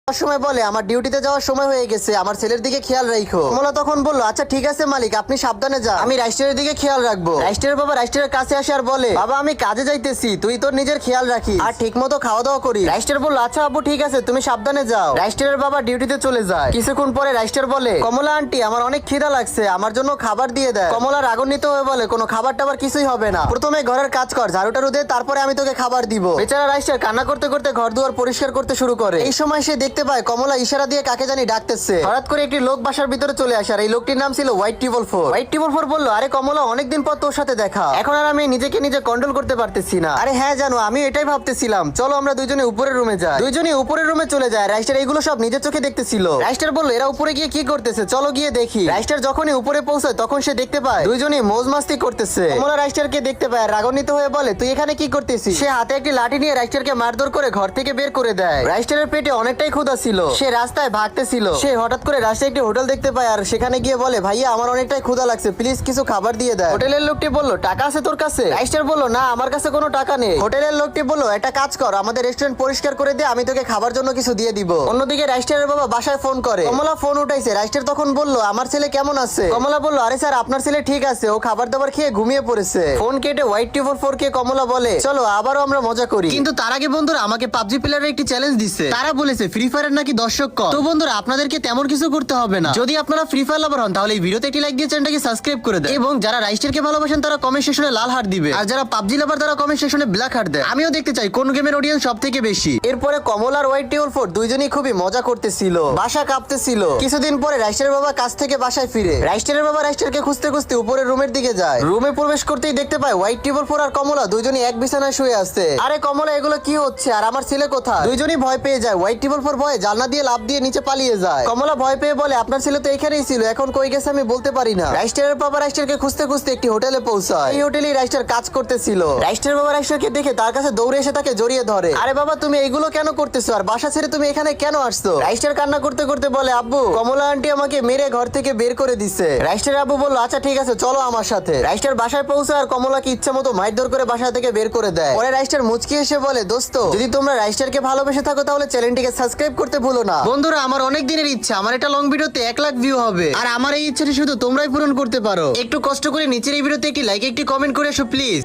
সময় বলে আমার ডিউটিতে যাওয়ার সময় হয়ে গেছে, আমার ছেলের দিকে খেয়াল রাখো। কমলা তখন বলল আচ্ছা ঠিক আছে মালিক, আপনি সাবধানে যান, আমি রাইস্টারের দিকে খেয়াল রাখবো। রাইস্টারের বাবা রাইস্টারের কাছে আসে আর বলে বাবা আমি কাজে যাইতেছি, তুই তোর নিজের খেয়াল রাখিস আর ঠিক মতো খাওয়া দাওয়া করি। রাইস্টার বলল আচ্ছা আব্বু ঠিক আছে, তুমি সাবধানে যাও। রাইস্টারের বাবা ডিউটিতে চলে যায়। কিছুক্ষণ পরে রাইস্টার বলে কমলা আন্টি আমার অনেক খিদা লাগছে, আমার জন্য খাবার দিয়ে দেয়। কমলা রাগান্বিত হয়ে বলে কোনো খাবার টাবার কিছুই হবে না, প্রথমে ঘরের কাজ কর, ঝাড়ুটারু দে, তারপরে আমি তোকে খাবার দিব। বেচারা রাইস্টার কান্না করতে করতে ঘর দুয়ার পরিষ্কার করতে শুরু করে। এই সময় সে দেখতে পায় কমলা ইশারা দিয়ে কাকে জানি ডাকতেছে। হঠাৎ করে একটি লোক বাসার ভিতরে চলে আসে আর এই লোকটির নাম ছিল হোয়াইট টিবল ফোর। হোয়াইট টিবল ফোর বলল আরে কমলা অনেকদিন পর তোর সাথে দেখা, এখন আর আমি নিজেকে নিজে কন্ট্রোল করতে পারতেছি না। আরে হ্যাঁ জানো আমি এটাই ভাবতেছিলাম, চলো আমরা দুইজনে উপরের রুমে যাই। দুইজনে উপরের রুমে চলে যায়। রাইস্টার এইগুলো সব নিজের চোখে দেখতেছিল। রাইস্টার বলল এরা উপরে গিয়ে কি করতেছে, চলো গিয়ে দেখি। রাইস্টার যখনই উপরে পৌঁছায় তখন সে দেখতে পায় দুইজনই মৌজ মাস্তি করতেছে। কমলা রাইস্টারকে দেখতে পায়, রাগান্বিত হয়ে বলে তুই এখানে কি করতেছিস। সে হাতে একটি লাঠি নিয়ে রাইস্টারকে মারধর করে ঘর থেকে বের করে দেয়। রাইস্টারের পেটে অনেকটাই ক্ষুধা ছিল, সে রাস্তায় ভাগতেছিল। সে হঠাৎ করে রাস্তায় একটি হোটেল দেখতে পায় আর সেখানে গিয়ে বলে ভাইয়া আমার অনেকটাই ক্ষুধা লাগছে, প্লিজ কিছু খাবার দিয়ে দেয়। হোটেলের লোকটি বলল টাকা আছে তোর কাছে? রাইস্টার বলল না আমার কাছে কোনো টাকা নেই। হোটেলের লোকটি বলল একটা কাজ কর, আমাদের রেস্টুরেন্ট পরিষ্কার করে দে, আমি তোকে খাবার জন্য কিছু দিয়ে দিব। অন্যদিকে রাইস্টারের বাবা বাসায় ফোন করে। কমলা ফোন উঠাইছে। রাইস্টার তখন বলল আমার ছেলে কেমন আছে? কমলা বলল আরে স্যার আপনার ছেলে ঠিক আছে, ও খাবার দাবার খেয়ে ঘুমিয়ে পড়েছে। ফোন কেটে হোয়াইট টিবল ফোর কে কমলা বলে চলো আবারও আমরা মজা করি। কিন্তু তার আগে বন্ধুরা আমাকে পাবজি প্লেয়ারের একটি চ্যালেঞ্জ দিচ্ছে। তারা বলেছে ফ্রি ফায়ারের নাকি দর্শক কম। তো বন্ধুরা আপনাদেরকে তেমন কিছু করতে হবে না, যদি আপনারা ফ্রি ফায়ার লাভার হন তাহলে এই ভিডিওতে একটি লাইক দিয়ে চ্যানেলটাকে সাবস্ক্রাইব করে দেন এবং যারা রাইস্টারকে ভালোবাসেন তারা কমেন্ট সেকশনে লাল হার্ট দিবে আর যারা পাবজি লাভার তারা কমেন্ট সেকশনে ব্ল্যাক হার্ট দেয়। আমিও দেখতে চাই কোন গেমের অডিয়েন্স সবথেকে বেশি। এরপরে কমলা আর হোয়াইট টিবল ফোর দুইজনই খুবই মজা করতেছিল, বাসা কাঁপতেছিল। কিছুদিন পরে রাইস্টারের বাবা কাজ থেকে বাসায় ফিরে। রাইস্টারের বাবা রাইস্টারকে খুঁজতে খুঁজতে উপরের রুমের দিকে যায়। রুমে প্রবেশ করতেই দেখতে পায় হোয়াইট টিবল ফোর আর কমলা দুইজনই এক বিছানায় শুয়ে আছে। আরে কমলা এগুলো কি হচ্ছে আর আমার ছেলে কোথায়? দুইজনই ভয় পেয়ে যায়। হোয়াইট টিবল ফোর ভয়ে জানলা দিয়ে লাফ দিয়ে নিচে পালিয়ে যায়। কমলা ভয় পেয়ে বলে আপনার ছেলে তো এখানেই ছিল, এখন কই গেছে আমি বলতে পারি না। রাইস্টারের বাবা রাইস্টারকে খুঁজতে খুঁজতে একটি হোটেলে পৌঁছায়। এই হোটেলেই রাইস্টার কাজ করতেছিল। রাইস্টারের বাবা রাইস্টারকে দেখে তার কাছে দৌড়ে এসে তাকে জড়িয়ে ধরে। আরে বাবা তুমি এইগুলো কেন করতেছো আর বাসা ছেড়ে তুমি এখানে কেন আসছো? রাইস্টার কান্না করতে করতে বলে আব্বু কমলা আন্টি আমাকে মেরে ঘর থেকে বের করে দিছে। রাইস্টার আব্বু বলল আচ্ছা ঠিক আছে চলো আমার সাথে। রাইস্টার বাসায় পৌঁছায় আর কমলাকে ইচ্ছা মতো মারধর করে বাসা থেকে বের করে দেয়। পরে রাইস্টার মুচকি এসে বলে দোস্ত যদি তোমরা রাইস্টারকে ভালোবেসে থাকো তাহলে চ্যানেলটিকে সাবস্ক্রাইব করতে ভুলো না। বন্ধুরা আমার অনেক দিনের ইচ্ছা, আমার একটা লং ভিডিওতে 1 লাখ ভিউ হবে আর আমার এই ইচ্ছাটি শুধু তোমরাই পূরণ করতে পারো। একটু কষ্ট করে নিচের এই ভিডিওতে একটি লাইক একটি কমেন্ট করে এসো প্লিজ।